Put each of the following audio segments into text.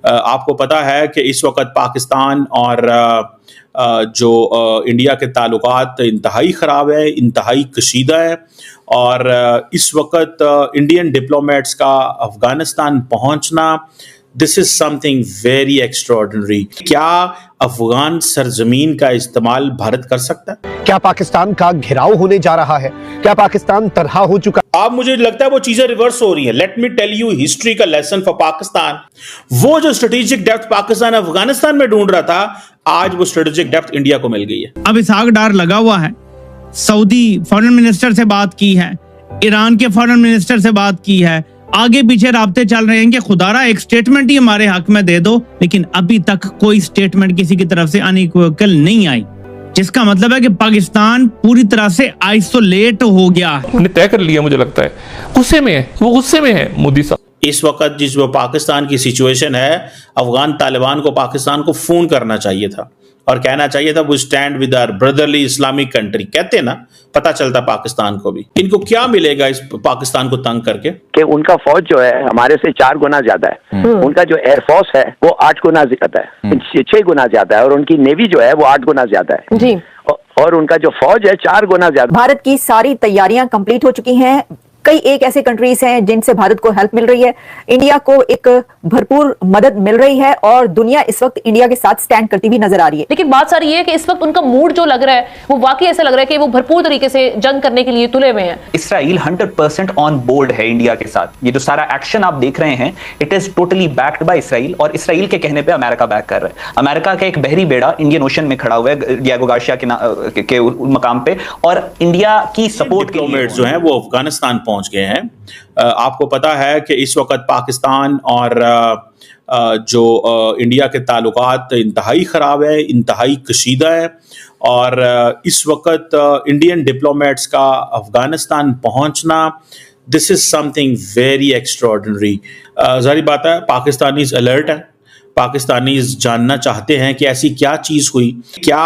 आपको पता है कि इस वक्त पाकिस्तान और जो इंडिया के ताल्लुकात इंतहाई ख़राब है, इंतहाई कशीदा है। और इस वक्त इंडियन डिप्लोमेट्स का अफ़गानिस्तान पहुंचना, this is something very extraordinary. क्या अफगान सरजमीन का इस्तेमाल भारत कर सकता है? क्या पाकिस्तान का घेराव होने जा रहा है? क्या पाकिस्तान तनहा हो चुका? अब मुझे लगता है वो चीजें रिवर्स हो रही हैं। Let me tell you history का लेसन फॉर पाकिस्तान। वो जो स्ट्रेटेजिक डेप्थ पाकिस्तान अफगानिस्तान में ढूंढ रहा था, आज वो स्ट्रेटेजिक डेप्थ इंडिया को मिल गई है। अब इसहाक डार लगा हुआ है, सऊदी फॉरेन मिनिस्टर से बात की है, ईरान के फॉरेन मिनिस्टर से बात की है, आगे पीछे राब्ते चल रहे हैं कि खुदारा एक स्टेटमेंट ही हमारे हक में दे दो, लेकिन अभी तक कोई स्टेटमेंट किसी की तरफ से अनइक्विवोकल नहीं आई, जिसका मतलब है कि पाकिस्तान पूरी तरह से आइसोलेट हो गया है। ने तय कर लिया, मुझे लगता है गुस्से में है, वो गुस्से में है मोदी साहब। इस वक्त जिस वो पाकिस्तान की सिचुएशन है, अफगान तालिबान को पाकिस्तान को फोन करना चाहिए था और कहना चाहिए था वो stand with our brotherly Islamic country. कहते ना, पता चलता पाकिस्तान को भी। इनको क्या मिलेगा इस पाकिस्तान को तंग करके? कि उनका फौज जो है हमारे से 4 गुना ज्यादा है, उनका जो एयरफोर्स है वो 8 गुना ज्यादा है, 6 गुना ज्यादा है, और उनकी नेवी जो है वो 8 गुना ज्यादा है जी। और उनका जो फौज है 4 गुना ज्यादा। भारत की सारी तैयारियां कंप्लीट हो चुकी हैं। कई एक ऐसे कंट्रीज हैं जिनसे भारत को हेल्प मिल रही है, इंडिया को एक भरपूर मदद मिल रही है और दुनिया इस वक्त इंडिया के साथ स्टैंड करती हुई नजर आ रही है। लेकिन बात सारी ये है कि इस वक्त उनका मूड जो लग रहा है वो वाकई ऐसा लग रहा है कि वो भरपूर तरीके से जंग करने के लिए तुले हुए हैं। इसराइल 100% ऑन बोर्ड है इंडिया के साथ। ये जो सारा एक्शन आप देख रहे हैं, it is totally backed by Israel, और इसराइल के कहने पे अमेरिका बैक कर रहा है। अमेरिका का एक बहरी बेड़ा इंडियन ओशन में खड़ा हुआ है डिएगो गार्सिया के मकाम पे, और इंडिया की सपोर्ट के लिए जो है वो अफगानिस्तान पहुंच गए हैं। आपको पता है कि इस वक्त पाकिस्तान और जो इंडिया के ताल्लुकात इंतहाई ख़राब है, इंतहाई कशीदा है। और इस वक्त इंडियन डिप्लोमेट्स का अफगानिस्तान पहुंचना, this is something very extraordinary. ज़ाहिर बात है पाकिस्तानीज़ अलर्ट है, पाकिस्तानीज़ जानना चाहते हैं कि ऐसी क्या चीज़ हुई। क्या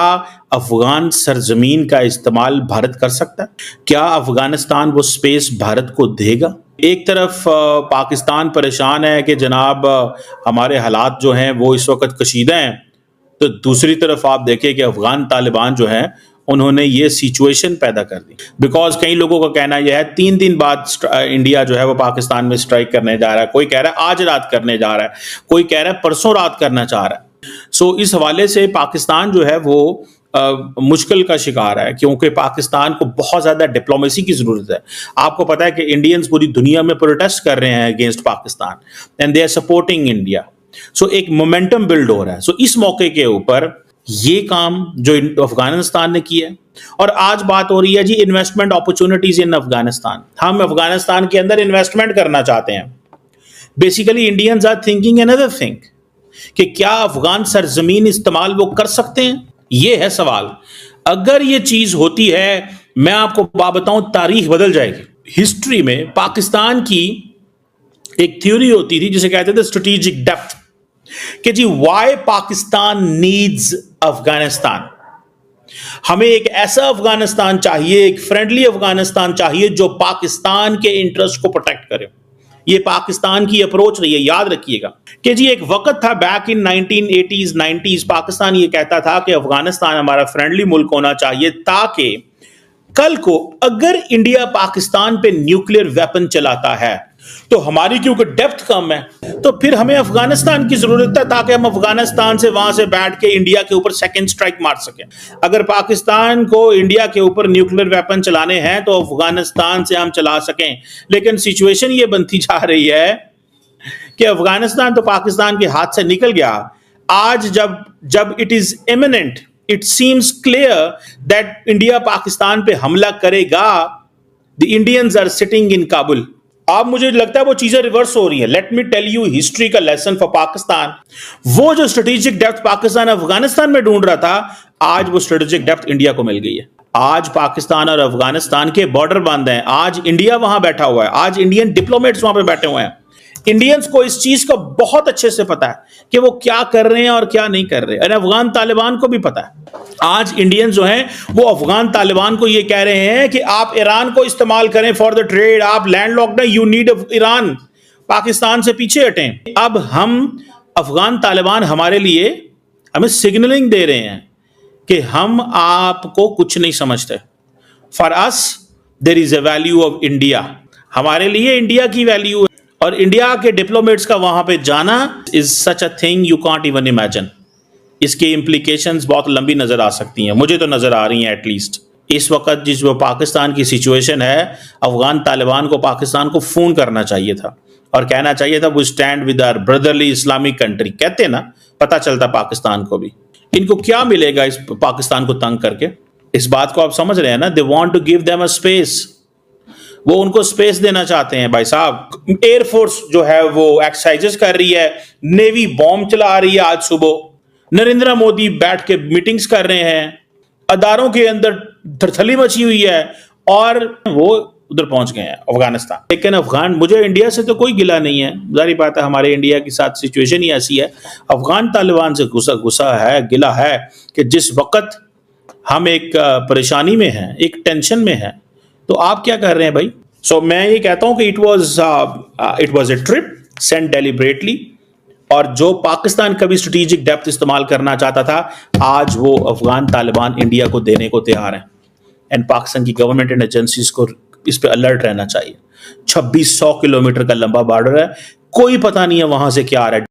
अफगान सरजमीन का इस्तेमाल भारत कर सकता है? क्या अफगानिस्तान वो स्पेस भारत को देगा? एक तरफ पाकिस्तान परेशान है कि जनाब हमारे हालात जो हैं वो इस वक्त कशीदा हैं, तो दूसरी तरफ आप देखें कि अफगान तालिबान जो हैं उन्होंने ये सिचुएशन पैदा कर दी। बिकॉज कई लोगों का कहना यह है 3 दिन बाद इंडिया जो है वो पाकिस्तान में स्ट्राइक करने जा रहा है, कोई कह रहा है आज रात करने जा रहा है, कोई कह रहा है परसों रात करना चाह रहा है। सो इस हवाले से पाकिस्तान जो है वो मुश्किल का शिकार है, क्योंकि पाकिस्तान को बहुत ज़्यादा डिप्लोमेसी की ज़रूरत है। आपको पता है कि इंडियंस पूरी दुनिया में प्रोटेस्ट कर रहे हैं against Pakistan and they are supporting India. So एक मोमेंटम बिल्ड हो रहा है। सो इस मौके के ऊपर ये काम जो अफगानिस्तान ने किया है, और आज बात हो रही है जी इन्वेस्टमेंट अपॉर्चुनिटीज इन अफगानिस्तान। हम अफगानिस्तान के अंदर इन्वेस्टमेंट करना चाहते हैं। Basically Indians are thinking another thing कि क्या अफगान सरजमीन इस्तेमाल वो कर सकते हैं, ये है सवाल। अगर ये चीज होती है, मैं आपको बात बताऊं, तारीख बदल जाएगी। हिस्ट्री में पाकिस्तान की एक थ्योरी होती थी जिसे कहते थे स्ट्रेटेजिक डेप्थ, कि जी वाई पाकिस्तान नीड्स अफगानिस्तान। हमें एक ऐसा अफगानिस्तान चाहिए, एक फ्रेंडली अफगानिस्तान चाहिए जो पाकिस्तान के इंटरेस्ट को प्रोटेक्ट करे। ये पाकिस्तान की अप्रोच रही है, याद रखिएगा कि जी एक वक्त था back in 1980s 90s, Pakistan ये कहता था कि अफगानिस्तान हमारा फ्रेंडली मुल्क होना चाहिए, ताकि कल को अगर इंडिया पाकिस्तान पे न्यूक्लियर वेपन चलाता है तो हमारी क्योंकि डेप्थ कम है तो फिर हमें अफगानिस्तान की जरूरत है, ताकि हम अफगानिस्तान से वहां से बैठ के इंडिया के ऊपर सेकंड स्ट्राइक मार सकें। अगर पाकिस्तान को इंडिया के ऊपर न्यूक्लियर वेपन चलाने हैं तो अफगानिस्तान से हम चला सकें। लेकिन सिचुएशन ये बनती जा रही है कि अफगानिस्तान तो पाकिस्तान के हाथ से निकल गया। आज जब it is imminent, it seems clear that India Pakistan पे हमला करेगा, the Indians are sitting in Kabul. अब मुझे लगता है वो चीजें रिवर्स हो रही हैं। Let me tell you history का लेसन फॉर पाकिस्तान। वो जो स्ट्रेटेजिक डेप्थ पाकिस्तान अफगानिस्तान में ढूंढ रहा था, आज वो स्ट्रेटेजिक डेप्थ इंडिया को मिल गई है। आज पाकिस्तान और अफगानिस्तान के बॉर्डर बंद हैं, आज इंडिया वहां बैठा हुआ है, आज इंडियन डिप्लोमेट्स वहां पे बैठे हुए हैं। इंडियंस को इस चीज का बहुत अच्छे से पता है कि वो क्या कर रहे हैं और क्या नहीं कर रहे, और अफगान तालिबान को भी पता है। आज इंडियंस जो हैं वो अफगान तालिबान को ये कह रहे हैं कि आप ईरान को इस्तेमाल करें फॉर द ट्रेड, आप लैंडलॉक्ड हैं, यू नीड ईरान, पाकिस्तान से पीछे हटें। अब हम अफगान तालिबान हमारे लिए हमें सिग्नलिंग दे रहे हैं कि हम आपको कुछ नहीं समझते। For us there is a value of India, हमारे लिए इंडिया की वैल्यू है, और इंडिया के डिप्लोमेट्स का वहां पे जाना is such a thing you can't even imagine. इसके इम्प्लीकेशंस बहुत लंबी नजर आ सकती हैं, मुझे तो नजर आ रही हैं एटलीस्ट। इस वक्त जिस वो पाकिस्तान की सिचुएशन है, अफगान तालिबान को पाकिस्तान को फोन करना चाहिए था और कहना चाहिए था we stand with our brotherly Islamic country, कहते ना, पता चलता पाकिस्तान को भी। इनको क्या मिलेगा इस पाकिस्तान को तंग करके? इस बात को आप समझ रहे हैं ना, they want to give them a space, वो उनको स्पेस देना चाहते हैं भाई साहब। एयरफोर्स जो है वो एक्सरसाइजेस कर रही है, नेवी बॉम्ब चला रही है। आज सुबह नरेंद्र मोदी बैठ के मीटिंग्स कर रहे हैं, अदारों के अंदर थरथली मची हुई है, और वो उधर पहुंच गए हैं अफगानिस्तान। लेकिन अफगान, मुझे इंडिया से तो कोई गिला नहीं है, जाहिर बात है हमारे इंडिया के साथ सिचुएशन ही ऐसी है। अफगान तालिबान से गुस्सा है, गिला है कि जिस वक्त हम एक परेशानी में हैं, एक टेंशन में हैं, तो आप क्या कर रहे हैं भाई? सो मैं ये कहता हूं कि it was a trip sent deliberately, और जो पाकिस्तान कभी स्ट्रेटेजिक डेप्थ इस्तेमाल करना चाहता था, आज वो अफगान तालिबान इंडिया को देने को तैयार हैं। एंड पाकिस्तान की गवर्नमेंट एंड एजेंसीज को इस पे अलर्ट रहना चाहिए। 2600 किलोमीटर का लंबा बॉर्डर है, कोई पता नहीं है वहां से क्या आ रहा है।